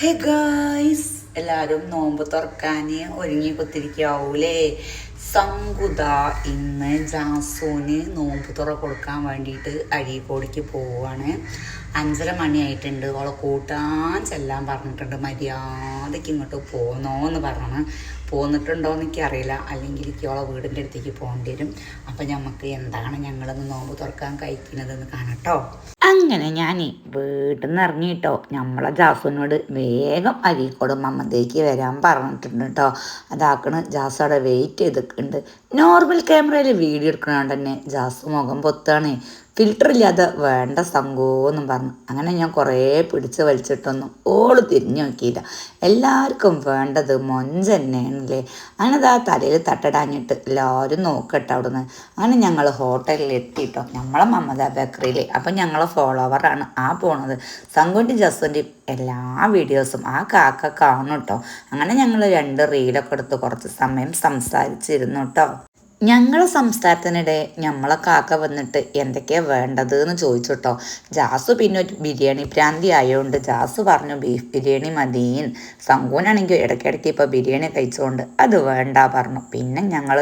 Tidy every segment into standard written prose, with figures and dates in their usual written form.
Hey guys, എല്ലാവരും നോമ്പ് തുറക്കാൻ ഒരുങ്ങി കുത്തിരിക്കാവൂലേ? സംഗുത ഇന്ന് ജാസൂന് നോമ്പ് തുറ കൊടുക്കാൻ വേണ്ടിയിട്ട് അഴീക്കോടിക്ക് പോവാണ്. 5:30 മണിയായിട്ടുണ്ട്. അവളെ കൂട്ടാൻ ചെല്ലാൻ പറഞ്ഞിട്ടുണ്ട്. മര്യാദയ്ക്ക് ഇങ്ങോട്ട് പോന്നോന്ന് പറഞ്ഞു. പോന്നിട്ടുണ്ടോയെന്ന് എനിക്കറിയില്ല. അല്ലെങ്കിൽ എനിക്ക് അവളെ വീടിൻ്റെ അടുത്തേക്ക് പോകേണ്ടി വരും. അപ്പം നമുക്ക് എന്താണ് ഞങ്ങളൊന്ന് നോമ്പ് തുറക്കാൻ കഴിക്കുന്നതെന്ന് കാണട്ടോ. അങ്ങനെ ഞാൻ വീട്ടിൽ നിന്ന് ഇറങ്ങിയിട്ടോ. നമ്മളെ ജാസുവിനോട് വേഗം അരീക്കോട് മമ്മദേക്ക് വരാൻ പറഞ്ഞിട്ടുണ്ട് കേട്ടോ. അതാക്കണ് ജാസു അവിടെ വെയിറ്റ് ചെയ്തിട്ടുണ്ട്. നോർമൽ ക്യാമറയിൽ വീഡിയോ എടുക്കണോണ്ട് തന്നെ ജാസു മുഖം പൊത്താണ്. ഫിൽറ്റർ ഇല്ലാതെ വേണ്ട സംഘമെന്നും പറഞ്ഞു. അങ്ങനെ ഞാൻ കുറേ പിടിച്ച് വലിച്ചിട്ടൊന്നും ഓള് തിരിഞ്ഞു നോക്കിയില്ല. എല്ലാവർക്കും വേണ്ടത് മൊഞ്ച തന്നെയാണല്ലേ. അങ്ങനെ അതാ തലയിൽ തട്ടടാഞ്ഞിട്ട് എല്ലാവരും നോക്കട്ടെ അവിടുന്ന്. അങ്ങനെ ഞങ്ങൾ ഹോട്ടലിൽ എത്തിയിട്ടോ, നമ്മളെ മമത ബേക്കറിയിൽ. അപ്പം ഞങ്ങളെ ഫോളോവറാണ് ആ പോണത്. സംഘുവിൻ്റെ ജസ്സുൻ്റെയും എല്ലാ വീഡിയോസും ആ കാക്ക കാണും കേട്ടോ. അങ്ങനെ ഞങ്ങൾ 2 റീലൊക്കെ എടുത്ത് കുറച്ച് സമയം സംസാരിച്ചിരുന്നു കേട്ടോ. ഞങ്ങളെ സംസാരത്തിനിടെ നമ്മളെ കാക്ക വന്നിട്ട് എന്തൊക്കെയാണ് വേണ്ടത് എന്ന് ചോദിച്ചു കേട്ടോ. ജാസു പിന്നെ ഒരു ബിരിയാണി പ്രാന്തി ആയതുകൊണ്ട് ജാസു പറഞ്ഞു ബീഫ് ബിരിയാണി മതിയും. സംഘൂനാണെങ്കിൽ ഇടയ്ക്കിടയ്ക്ക് ഇപ്പോൾ ബിരിയാണി കഴിച്ചുകൊണ്ട് അത് വേണ്ട പറഞ്ഞു. പിന്നെ ഞങ്ങൾ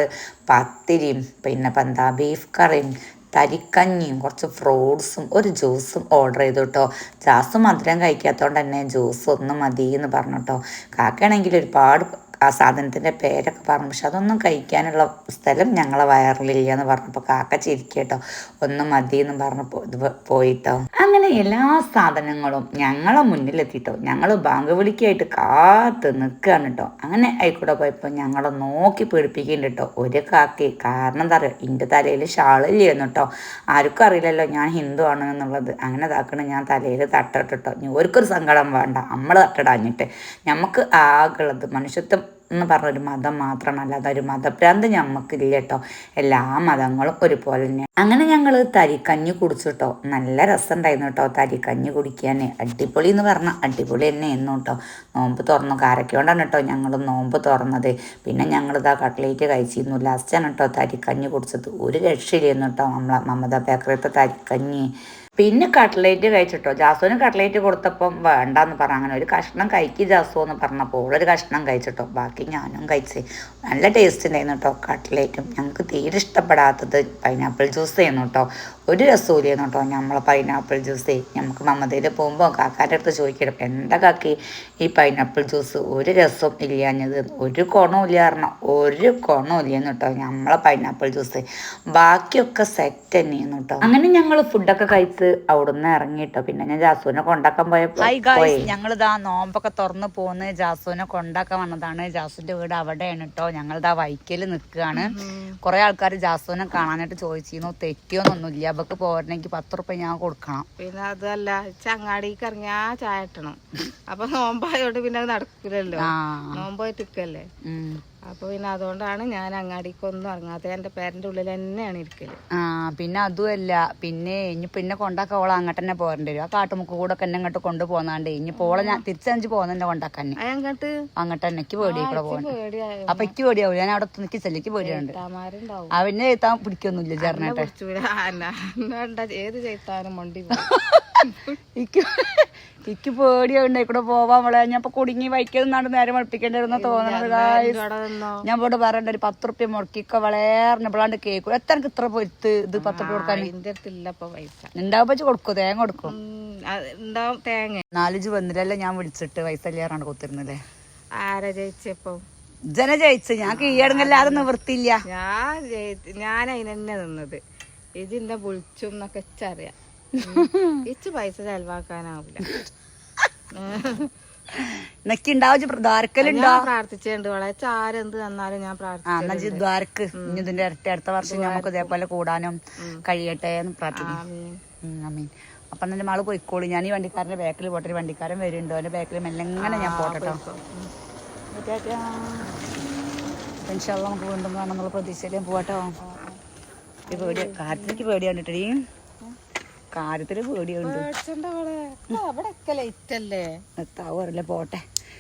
പത്തിരിയും പിന്നെ എന്താ ബീഫ് കറിയും തരിക്കഞ്ഞിയും കുറച്ച് ഫ്രൂട്ട്സും ഒരു ജ്യൂസും ഓർഡർ ചെയ്തു കേട്ടോ. ജാസ് മധുരം കഴിക്കാത്തതുകൊണ്ട് തന്നെ ജ്യൂസ് ഒന്ന് മതി എന്ന് പറഞ്ഞു കേട്ടോ. കാക്കയാണെങ്കിൽ ഒരുപാട് ആ സാധനത്തിൻ്റെ പേരൊക്കെ പറഞ്ഞു. പക്ഷെ അതൊന്നും കഴിക്കാനുള്ള സ്ഥലം ഞങ്ങളെ വയറിലില്ല എന്ന് പറഞ്ഞപ്പോൾ കാക്ക ചിരിക്കട്ടോ. ഒന്ന് മതി എന്ന് പറഞ്ഞ് പോയിട്ടോ. അങ്ങനെ എല്ലാ സാധനങ്ങളും ഞങ്ങളെ മുന്നിലെത്തിയിട്ടോ. ഞങ്ങൾ ബാങ്ക് വിളിക്കായിട്ട് കാത്ത് നിൽക്കുകയാണ് കേട്ടോ. അങ്ങനെ ആയിക്കൂടെ പോയപ്പോൾ ഞങ്ങളെ നോക്കി പേടിപ്പിക്കുന്നുണ്ട് കേട്ടോ ഒരു കാക്കി. കാരണം എന്താ പറയുക, എൻ്റെ തലയിൽ ഷാളില്ലായിരുന്നു കേട്ടോ. ആർക്കും അറിയില്ലല്ലോ ഞാൻ ഹിന്ദു ആണ് എന്നുള്ളത്. അങ്ങനെ ഇതാക്കണം ഞാൻ തലയിൽ തട്ടിട്ടോ. ഒരിക്കൊരു സങ്കടം വേണ്ട, നമ്മൾ തട്ടിടാഞ്ഞിട്ട്. നമുക്ക് ആകുള്ളത് മനുഷ്യത്വം എന്ന് പറഞ്ഞൊരു മതം മാത്രമാണ്, അല്ലാതെ ഒരു മതഭ്രാന്ത് ഞമ്മക്കില്ല കേട്ടോ. എല്ലാ മതങ്ങളും ഒരുപോലെ തന്നെ. അങ്ങനെ ഞങ്ങൾ തരിക്കഞ്ഞി കുടിച്ചിട്ടോ. നല്ല രസമുണ്ടായിരുന്നു കേട്ടോ തരിക്കഞ്ഞി കുടിക്കാൻ. അടിപൊളി എന്ന് പറഞ്ഞാൽ അടിപൊളി തന്നെ ആയിരുന്നു കേട്ടോ. നോമ്പ് തുറന്നു കാരക്കൊണ്ടാണ് കേട്ടോ ഞങ്ങൾ നോമ്പ് തുറന്നത്. പിന്നെ ഞങ്ങളിതാ കട്ട്ലേറ്റ് കഴിച്ചിരുന്നു. ലാസ്റ്റാണ് കേട്ടോ തരിക്കഞ്ഞി കുടിച്ചത്. ഒരു രക്ഷയില്ലായിരുന്നു കേട്ടോ നമ്മളെ മമത ബേക്കറിയത്തെ തരിക്കഞ്ഞി. പിന്നെ കട്ട്ലേറ്റ് കഴിച്ചിട്ടോ. ജാസുവിന് കട്ട്ലേറ്റ് കൊടുത്തപ്പം വേണ്ടാന്ന് പറഞ്ഞു. അങ്ങനെ ഒരു കഷ്ണം കഴിക്കി ജാസു എന്ന് പറഞ്ഞപ്പോൾ ഓളൊരു കഷ്ണം കഴിച്ചിട്ടോ. ബാക്കി ഞാനും കഴിച്ച്. നല്ല ടേസ്റ്റ് ഉണ്ടായിരുന്നു കേട്ടോ കട്ട്ലേറ്റും. ഞങ്ങൾക്ക് തീരെ ഇഷ്ടപ്പെടാത്തത് പൈനാപ്പിൾ ജ്യൂസ് ചെയ്യുന്നു കേട്ടോ. ഒരു രസമില്ലായിരുന്നു കേട്ടോ നമ്മളെ പൈനാപ്പിൾ ജ്യൂസ്. നമുക്ക് മമതയിൽ പോകുമ്പോൾ കാക്കാൻ്റെ അടുത്ത് ചോദിക്കണം, എന്താ കാക്കി ഈ പൈനാപ്പിൾ ജ്യൂസ് ഒരു രസം ഇല്ലാഞ്ഞത്? ഒരു ഗുണവും ഇല്ല പറഞ്ഞാൽ ഒരു ഗുണവും ഇല്ലെന്ന് കേട്ടോ നമ്മളെ പൈനാപ്പിൾ ജ്യൂസ്. ബാക്കിയൊക്കെ സെറ്റ് തന്നെയായിരുന്നു കേട്ടോ. അങ്ങനെ ഞങ്ങൾ ഫുഡൊക്കെ കഴിച്ച് അവിടുന്ന് ഇറങ്ങിട്ടോ. പിന്നെ ഞാൻ ജാസുവിനെ കൊണ്ടാക്കാൻ പോയപ്പോൾ ഞങ്ങളിതാ നോമ്പൊക്കെ തുറന്ന് പോന്ന് ജാസുവിനെ കൊണ്ടാക്കാൻ വന്നതാണ്. ജാസുവിന്റെ വീട് അവിടെയാണ് കേട്ടോ. ഞങ്ങളിതാ വൈക്കല് നിൽക്കുകയാണ്. കുറെ ആൾക്കാർ ജാസുവിനെ കാണാനായിട്ട് ചോദിച്ചിരുന്നു. തെറ്റിയോന്നൊന്നുമില്ല. അവക്ക് പോരണമെങ്കിൽ 10 റുപ്യ ഞാൻ കൊടുക്കണം. പിന്നെ അതല്ല ചങ്ങാടിക്ക് ഇറങ്ങിയാ ചായ ഇട്ടണം. അപ്പൊ നോമ്പായോണ്ട് പിന്നെ അത് നടക്കില്ലല്ലോ. നോമ്പായിട്ട് ഇരിക്കല്ലേ. അപ്പൊ പിന്നെ അതുകൊണ്ടാണ് ഞാൻ അങ്ങാടിക്കൊന്നും ഇറങ്ങാത്തത്. എന്റെ പേരന്റെ ഉള്ളിൽ തന്നെയാണ് ഇരിക്കല്. പിന്നെ അതുമല്ല, പിന്നെ കൊണ്ടാക്കാൻ ഓളെ അങ്ങോട്ട് തന്നെ പോരേണ്ടി വരും. ആ കാട്ടുമുക്ക് കൂടെ ഒക്കെ എന്നെ ഇങ്ങോട്ട് കൊണ്ടുപോകുന്നാണ്ട് ഇനി പോളെ ഞാൻ തിരിച്ചഞ്ച് പോകുന്നെ കൊണ്ടാക്കാൻ അങ്ങോട്ട് തന്നെ എനിക്ക് പേടി കൂടെ പോകണം. അപ്പൊ എനിക്ക് പേടിയാവും. ഞാൻ അവിടെ നിൽക്കി ചെല്ലിക്ക് പേടിയുണ്ട്. അവനെ എത്താൻ പിടിക്കൊന്നുമില്ല ചേർന്നേട്ടെ. ഏത് ചെയ്താനും മണ്ടി എനിക്ക് പേടിയുണ്ട് കൂടെ പോവാൻ വള. ഞാൻ ഇപ്പൊ കുടുങ്ങി വൈക്കുന്നാണ്ട് നേരെ മടുപ്പിക്കേണ്ടിരുന്ന തോന്നണത്. ഞാൻ ഇവിടെ പറയണ്ട ഒരു 10 റുപ്യ മുടക്കിക്ക വളർന്നപ്പോഴാണ്ട് കേൾക്കും. എത്ര എനിക്ക് ഇത്ര പൊരുത്ത് ഇത് 10 റുപ്യ കൊടുക്കാൻ ഉണ്ടാവുമ്പോ കൊടുക്കും. തേങ്ങ കൊടുക്കും. തേങ്ങ 4 വന്നില്ലല്ലേ ഞാൻ വിളിച്ചിട്ട് പൈസ ഇല്ലാറാണ് കൊത്തിരുന്നല്ലേ. ആരാ ജയിച്ചപ്പോ? ജന ജയിച്ചു. ഞാൻ കീഴടങ്ങല്ലാതെ നിവൃത്തിയില്ല. ഞാൻ അതിനെന്നെ നിന്നത്. ഇതിന്റെ വിളിച്ചും എന്നൊക്കെ അറിയാം. ഇച്ച് പൈസ ചെലവാക്കാനാവില്ല. പ്രാർത്ഥിച്ചുണ്ട് വളരെ. ആരെന്ത് തന്നാലും ഞാൻ പ്രാർത്ഥിച്ചു. ഇതിന്റെ അടുത്ത വർഷം നമുക്ക് ഇതേപോലെ കൂടാനും കഴിയട്ടെ എന്ന് പ്രാർത്ഥിക്കും. അപ്പൊ എന്റെ മാള് പോയിക്കോളൂ. ഞാൻ ഈ വണ്ടിക്കാരന്റെ ബാക്കിൽ പോട്ടെ. വണ്ടിക്കാരൻ വരുന്നുണ്ടോ എന്റെ ബാക്കിൽ മെല്ലെങ്ങനെ ഞാൻ പോട്ടെട്ടോ. ഇൻഷാല്ലാ നമുക്ക് വീണ്ടും കാണാന്നുള്ള പ്രതീക്ഷയിലും പോവാട്ടോ. പേടിയ കാര്യത്തിലേക്ക് പേടിയാണ്ടിട്ടീ. കാര്യത്തില് പേടിയുണ്ട്. പോട്ടെ.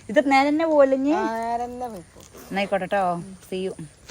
ഇത് നേരെ തന്നെ പോലെ എന്നായിക്കോട്ടെ. See U.